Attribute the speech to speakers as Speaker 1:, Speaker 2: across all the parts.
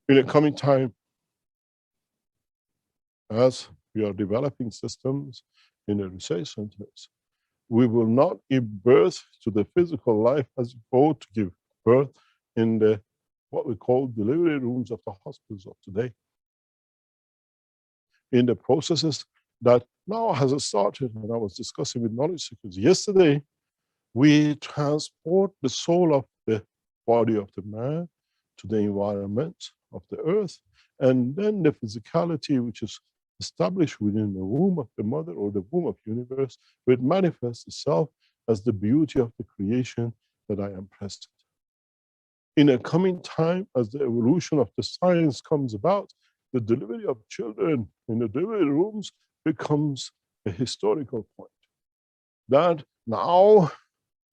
Speaker 1: In the coming time, as we are developing systems in the research centers, we will not give birth to the physical life as you go to give birth in the what we call delivery rooms of the hospitals of today. In the processes that now has started, and I was discussing with knowledge seekers yesterday, we transport the soul of the body of the man to the environment of the earth, and then the physicality which is established within the womb of the mother or the womb of universe will manifest itself as the beauty of the creation that I am present. In a coming time, as the evolution of the science comes about, the delivery of children in the delivery rooms becomes a historical point. That now,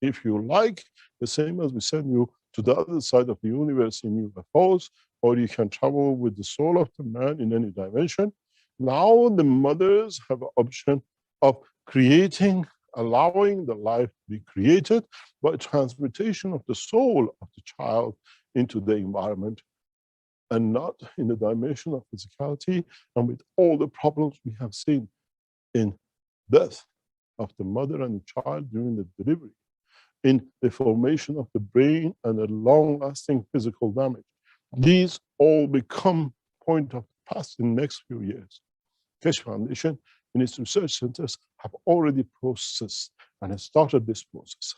Speaker 1: if you like, the same as we send you to the other side of the universe in UFOs, or you can travel with the soul of the man in any dimension, now the mothers have an option of creating, allowing the life to be created by transmutation of the soul of the child into the environment, and not in the dimension of physicality, and with all the problems we have seen in death of the mother and the child during the delivery, in the formation of the brain and the long-lasting physical damage. These all become point of past in the next few years. Keshe Foundation and its research centers have already processed and have started this process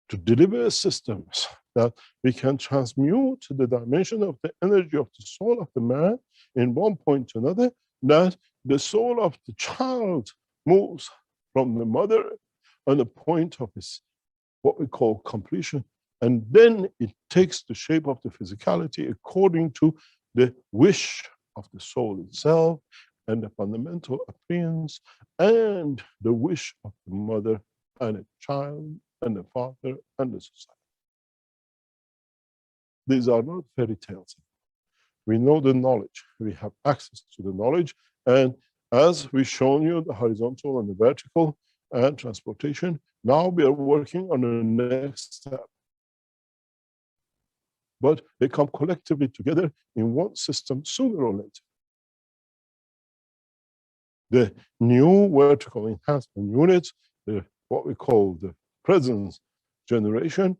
Speaker 1: to deliver systems that we can transmute to the dimension of the energy of the soul of the man in one point to another, that the soul of the child moves from the mother on the point of its what we call completion, and then it takes the shape of the physicality according to the wish of the soul itself and the fundamental appearance and the wish of the mother and the child and the father and the society. These are not fairy tales. We know the knowledge. We have access to the knowledge. And as we've shown you, the horizontal and the vertical and transportation, now we are working on the next step. But they come collectively together in one system sooner or later. The new vertical enhancement units, what we call the presence generation,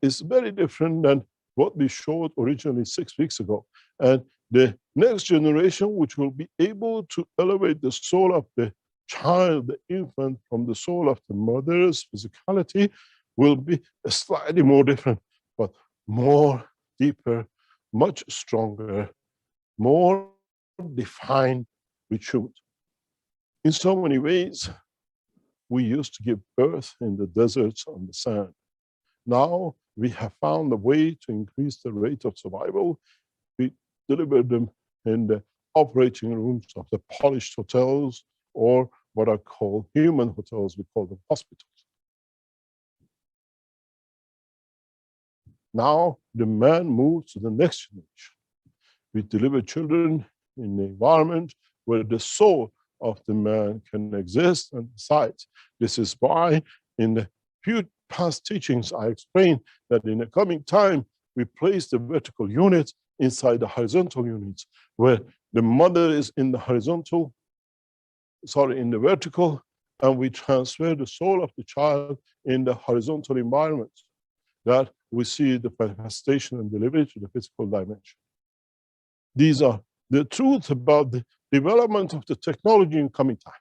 Speaker 1: is very different than what we showed originally 6 weeks ago. And the next generation, which will be able to elevate the soul of the child, the infant, from the soul of the mother's physicality, will be slightly more different, but more deeper, much stronger, more defined with truth. In so many ways, we used to give birth in the deserts on the sand. Now we have found a way to increase the rate of survival. We deliver them in the operating rooms of the polished hotels, or what are called human hotels, we call them hospitals. Now the man moves to the next generation. We deliver children in the environment where the soul of the man can exist and decide. This is why in the few past teachings I explained that in the coming time we place the vertical units inside the horizontal units, where the mother is in the horizontal, in the vertical, and we transfer the soul of the child in the horizontal environment, that we see the manifestation and delivery to the physical dimension. These are the truth about the development of the technology in coming time.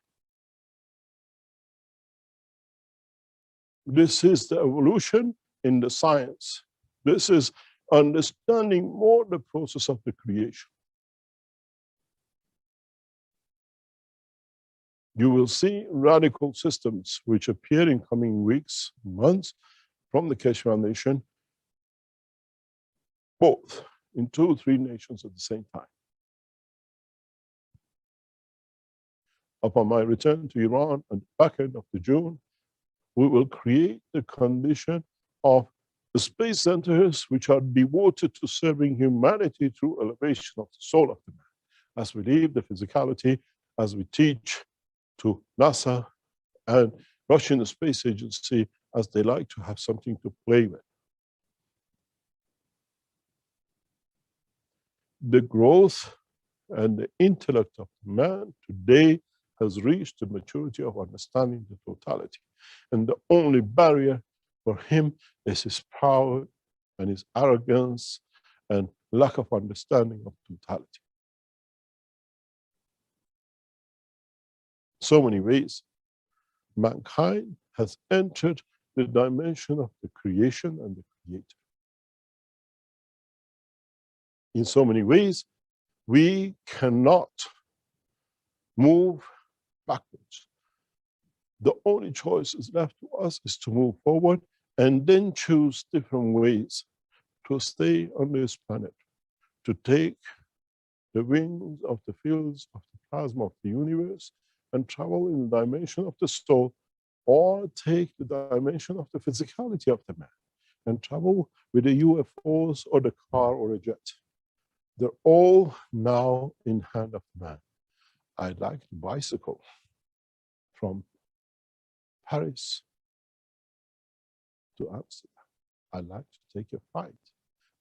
Speaker 1: This is the evolution in the science. This is understanding more the process of the creation. You will see radical systems which appear in coming weeks, months, from the Keshe Foundation, both in 2 or 3 nations at the same time. Upon my return to Iran at the back end of June, we will create the condition of the space centers which are devoted to serving humanity through elevation of the soul of the man. As we leave the physicality, as we teach to NASA and Russian Space Agency, as they like to have something to play with. the growth and the intellect of man today has reached the maturity of understanding the totality. And the only barrier for him is his power and his arrogance and lack of understanding of totality. So many ways, mankind has entered the dimension of the creation and the creator. In so many ways, we cannot move backwards. The only choice is left to us is to move forward and then choose different ways to stay on this planet, to take the wings of the fields of the plasma of the universe and travel in the dimension of the soul, or take the dimension of the physicality of the man and travel with the UFOs or the car or a jet. They're all now in hand of man. I like to bicycle from Paris to Amsterdam. I like to take a flight.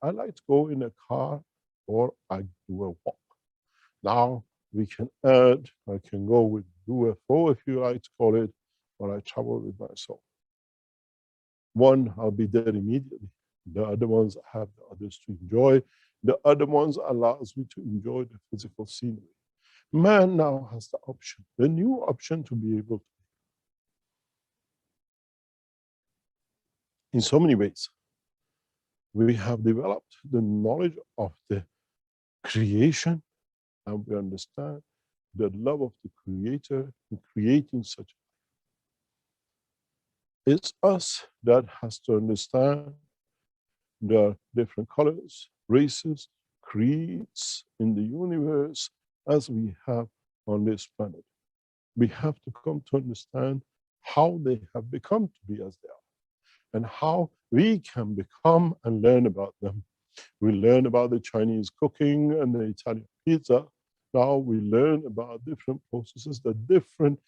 Speaker 1: I like to go in a car or I do a walk. Now we can add, I can go with UFO if you like to call it, or I travel with my soul. One, I'll be there immediately. The other ones, I have the others to enjoy. The other ones allows me to enjoy the physical scenery. Man now has the option, the new option to be able to. In so many ways, we have developed the knowledge of the creation, and we understand the love of the creator in creating such. It's us that has to understand the different colors, races, creeds in the universe as we have on this planet. We have to come to understand how they have become to be as they are, and how we can become and learn about them. We learn about the Chinese cooking and the Italian pizza. Now we learn about different processes that different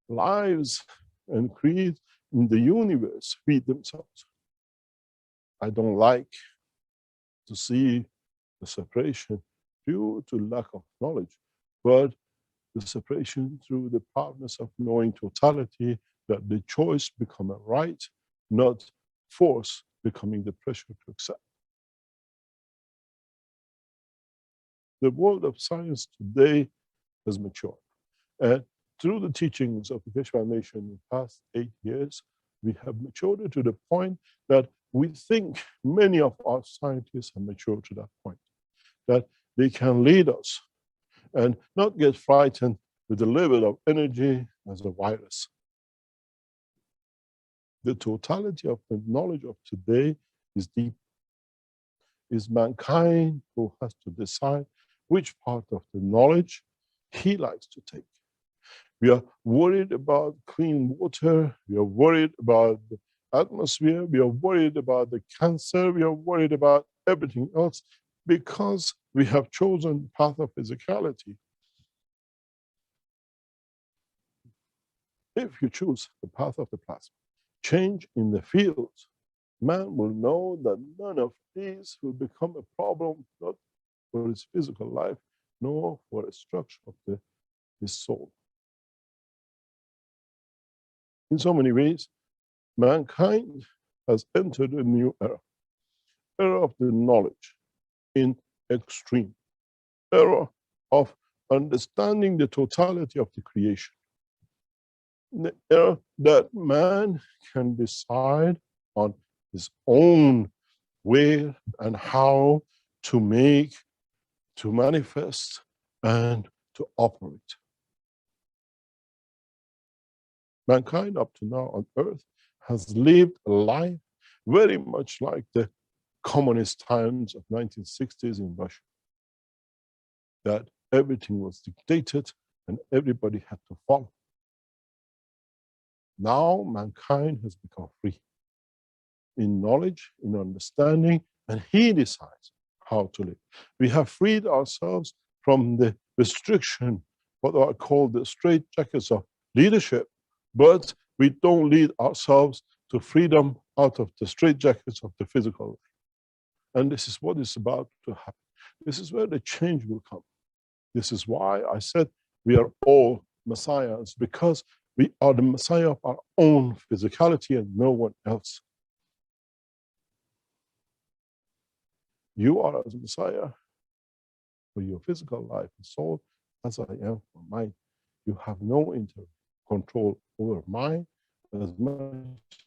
Speaker 1: lives and creeds in the universe feed themselves. I don't like to see the separation due to lack of knowledge, but the separation through the partners of knowing totality, that the choice become a right, not force becoming the pressure to accept. The world of science today has matured. And through the teachings of the Keshe Foundation in the past 8 years, we have matured to the point that we think many of our scientists have matured to that point, that they can lead us and not get frightened with the level of energy as a virus. The totality of the knowledge of today is deep. It's mankind who has to decide which part of the knowledge he likes to take. We are worried about clean water. We are worried about the atmosphere. We are worried about the cancer. We are worried about everything else because we have chosen the path of physicality. If you choose the path of the plasma, change in the fields, man will know that none of these will become a problem, not for his physical life, nor for a structure of his soul. In so many ways, mankind has entered a new era of the knowledge in extreme, era of understanding the totality of the creation, the era that man can decide on his own way and how to make, to manifest, and to operate. Mankind up to now on earth has lived a life very much like the communist times of 1960s in Russia, that everything was dictated and everybody had to follow. Now mankind has become free in knowledge, in understanding, and he decides how to live. We have freed ourselves from the restriction, what are called the straitjackets of leadership, but we don't lead ourselves to freedom out of the straitjackets of the physical life. And this is what is about to happen. This is where the change will come. This is why I said we are all messiahs, because we are the messiah of our own physicality and no one else. You are as a messiah for your physical life and soul, as I am for mine. You have no control over mine as much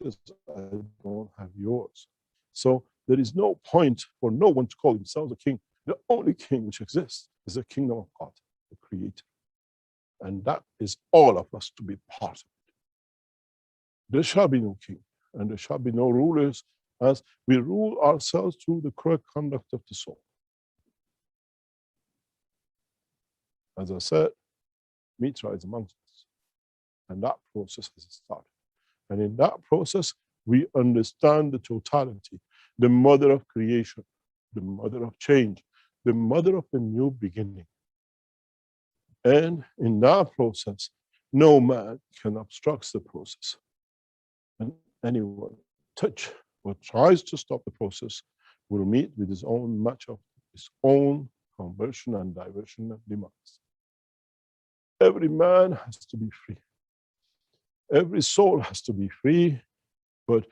Speaker 1: as I don't have yours. So there is no point for no one to call himself a king. The only king which exists is the kingdom of God, the Creator. And that is all of us to be part of it. There shall be no king, and there shall be no rulers, as we rule ourselves through the correct conduct of the soul. As I said, Mitra is amongst us, and that process has started. And in that process, we understand the totality, the mother of creation, the mother of change, the mother of a new beginning. And in that process, no man can obstruct the process. And anyone touch or tries to stop the process will meet with his own match of his own conversion and diversion and demise. Every man has to be free. Every soul has to be free, but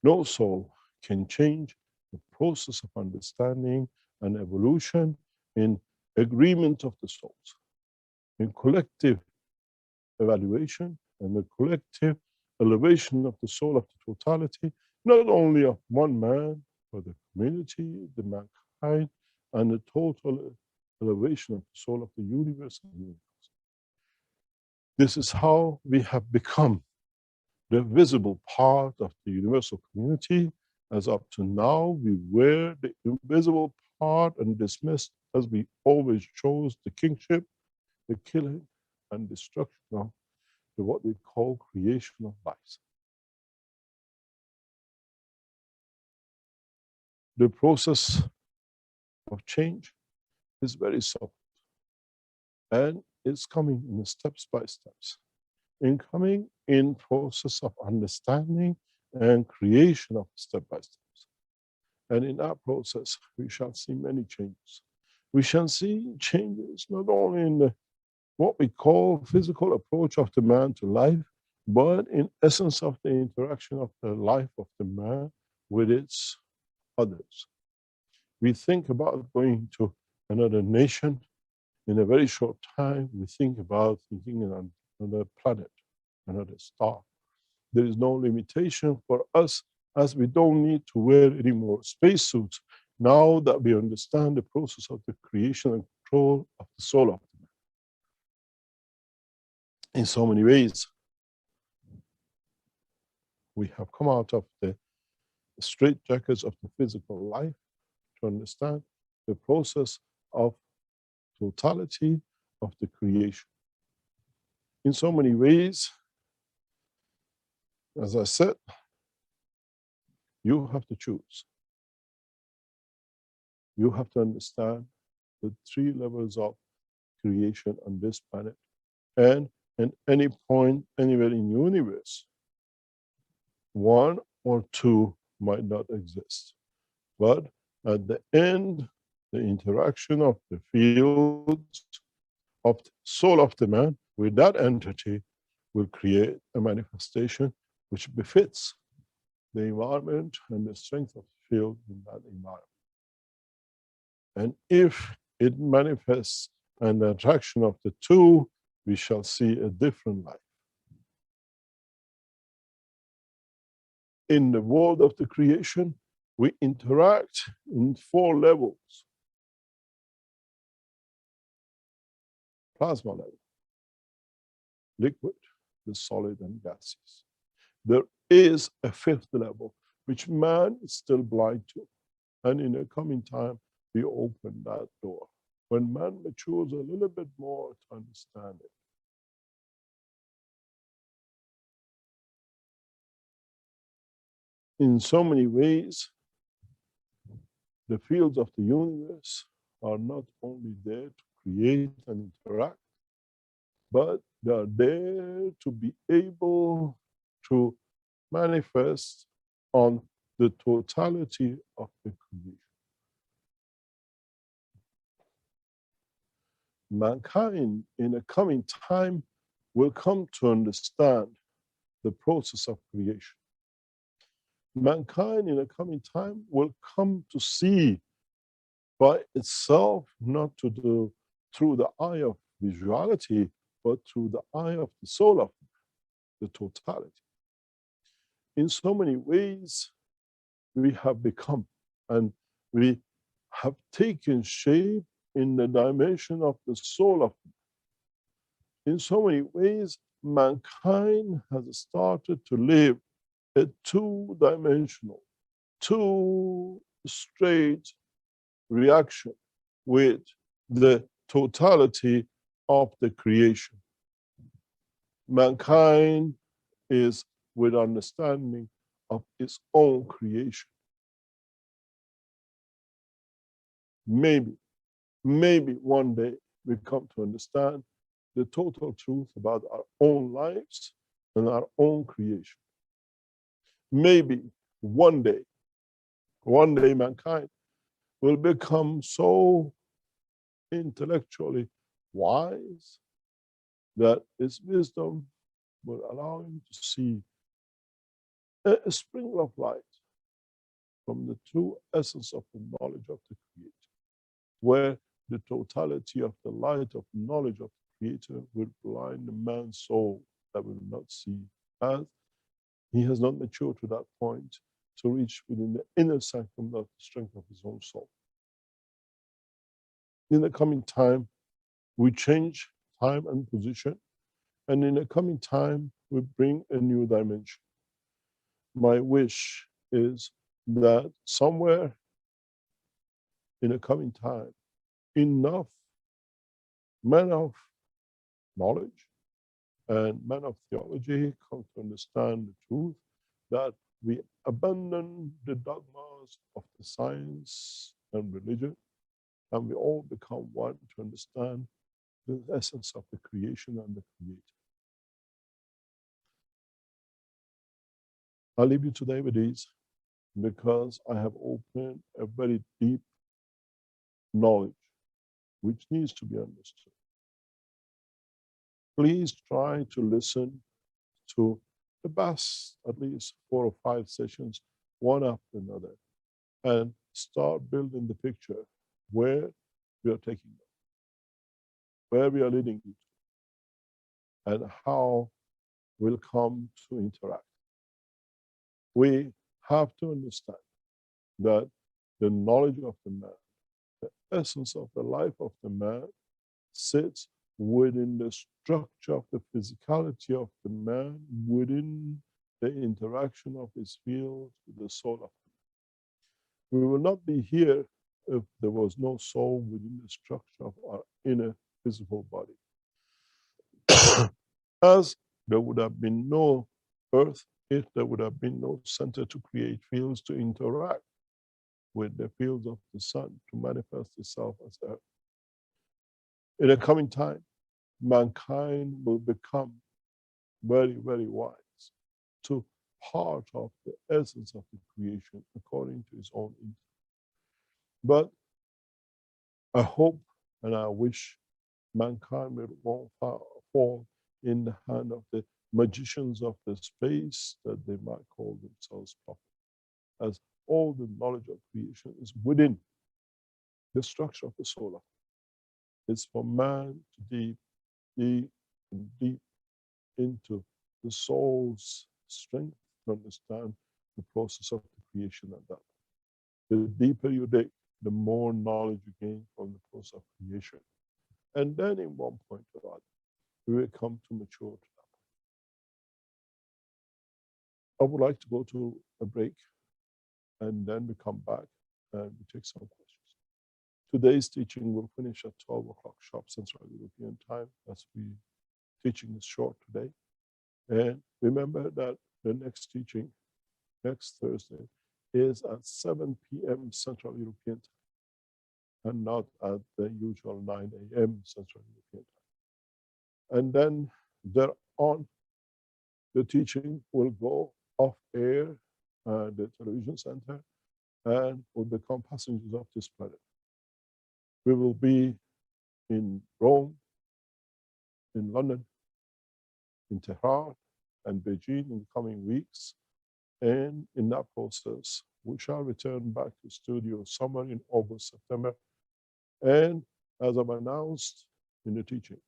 Speaker 1: no soul can change the process of understanding and evolution in agreement of the souls, in collective evaluation and the collective elevation of the soul of the totality, not only of one man, but the community, the mankind, and the total elevation of the soul of the universe. This is how we have become the visible part of the universal community, as up to now we were the invisible part and dismissed, as we always chose, the kingship, the killing and destruction of what we call creation of lives. The process of change is very soft, and it's coming in steps by steps. In coming in process of understanding and creation of step by steps. And in that process, we shall see many changes. We shall see changes not only in the, what we call physical approach of the man to life, but in essence of the interaction of the life of the man with its others. We think about going to another nation. In a very short time, we think about thinking in another planet, another star. There is no limitation for us, as we don't need to wear any more spacesuits now that we understand the process of the creation and control of the soul of the man. In so many ways, we have come out of the straitjackets of the physical life to understand the process of totality of the creation. In so many ways, as I said, you have to choose. You have to understand the three levels of creation on this planet. And at any point, anywhere in the universe, one or two might not exist. But at the end, the interaction of the fields of the soul of the man with that entity will create a manifestation which befits the environment and the strength of the field in that environment. And if it manifests an attraction of the two, we shall see a different life. In the world of the creation, we interact in 4 levels. Plasma level, liquid, the solid and gaseous. There is a 5th level, which man is still blind to. And in the coming time, we open that door. When man matures a little bit more to understand it. In so many ways, the fields of the universe are not only there to create and interact, but they are there to be able to manifest on the totality of the creation. mankind in a coming time will come to understand the process of creation. Mankind in a coming time will come to see by itself, not through the eye of visuality, but through the eye of the soul of the totality. In so many ways, we have become, and we have taken shape in the dimension of the soul of. In so many ways, mankind has started to live a two-dimensional, two straight reaction with the totality of the creation. Mankind is with understanding of its own creation. Maybe one day we come to understand the total truth about our own lives and our own creation. Maybe one day mankind will become so intellectually wise that its wisdom will allow him to see a spring of light from the true essence of the knowledge of the Creator, where the totality of the light of knowledge of the Creator will blind the man's soul that will not see, as he has not matured to that point to reach within the inner sanctum of the strength of his own soul. In the coming time, we change time and position, and in the coming time, we bring a new dimension. My wish is that somewhere in the coming time, enough men of knowledge and men of theology come to understand the truth, that we abandon the dogmas of the science and religion, and we all become one to understand the essence of the creation and the Creator. I'll leave you today with these, because I have opened a very deep knowledge which needs to be understood. Please try to listen to the best, at least 4 or 5 sessions, one after another, and start building the picture where we are taking them, where we are leading you to, and how we'll come to interact. We have to understand that the knowledge of the man, the essence of the life of the man, sits within the structure of the physicality of the man, within the interaction of his field with the soul of the man. We will not be here if there was no soul within the structure of our inner physical body. As there would have been no earth if there would have been no center to create fields to interact with the fields of the sun to manifest itself as earth. In a coming time, mankind will become very, very wise to part of the essence of the creation according to his own intent. But I hope and I wish mankind will not fall in the hand of the magicians of the space that they might call themselves prophets, as all the knowledge of creation is within the structure of the soul. It's for man to dig deep and deep into the soul's strength to understand the process of the creation of that. The deeper you dig, the more knowledge you gain from the process of creation. And then in one point or other, we will come to mature to that. I would like to go to a break, and then we come back and we take some questions. Today's teaching will finish at 12 o'clock sharp Central European time, as we teaching is short today. And remember that the next teaching, next Thursday, is at 7 p.m. Central European time, and not at the usual 9 a.m. Central European time. And then thereon, the teaching will go off air, the television center, and will become passengers of this planet. We will be in Rome, in London, in Tehran, and Beijing in the coming weeks. And in that process, we shall return back to studio somewhere in August, September. And as I've announced in the teaching,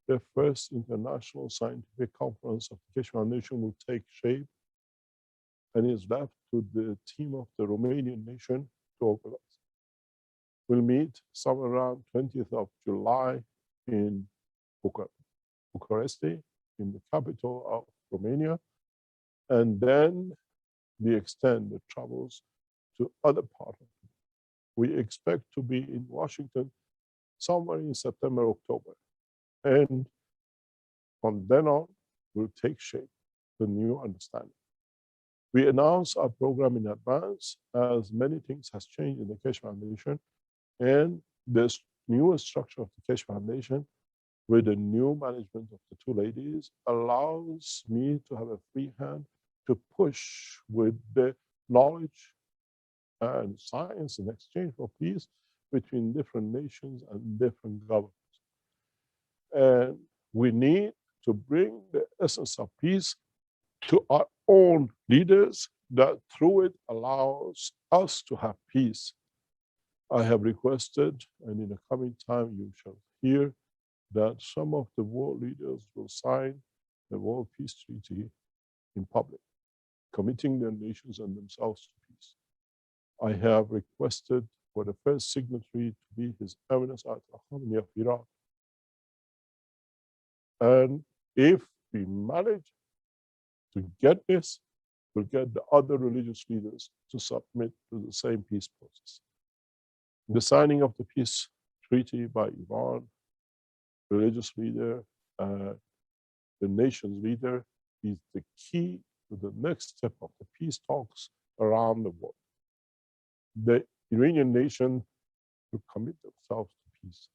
Speaker 1: the first international scientific conference of the Keshe Foundation will take shape, and is left to the team of the Romanian nation to organize. We'll meet somewhere around 20th of July in Bucharest, in the capital of Romania, and then we extend the travels to other parts of it. We expect to be in Washington somewhere in September, October. And from then on, will take shape the new understanding. We announce our program in advance, as many things has changed in the Keshe Foundation, and this new structure of the Keshe Foundation with the new management of the two ladies allows me to have a free hand to push with the knowledge and science and exchange for peace between different nations and different governments. And we need to bring the essence of peace to our own leaders, that through it allows us to have peace. I have requested, and in the coming time you shall hear, that some of the world leaders will sign the World Peace Treaty in public, committing their nations and themselves to peace. I have requested for the first signatory to be His Eminence Ayatollah Khamenei of Iran. And if we manage to get this, we'll get the other religious leaders to submit to the same peace process. The signing of the peace treaty by Iran, religious leader, the nation's leader, is the key to the next step of the peace talks around the world. The Iranian nation will commit themselves to peace.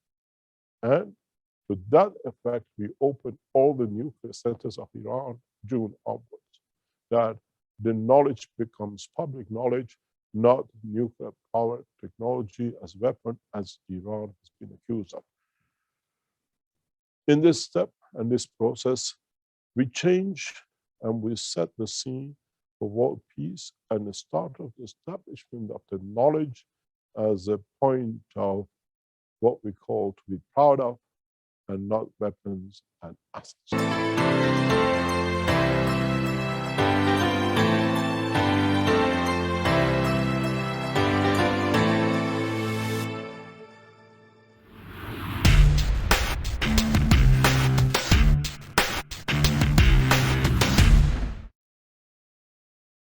Speaker 1: And to that effect, we open all the nuclear centers of Iran June onwards, that the knowledge becomes public knowledge, not nuclear power technology as weapon, as Iran has been accused of. In this step and this process, we change and we set the scene for world peace and the start of the establishment of the knowledge as a point of what we call to be proud of, and not weapons and assets.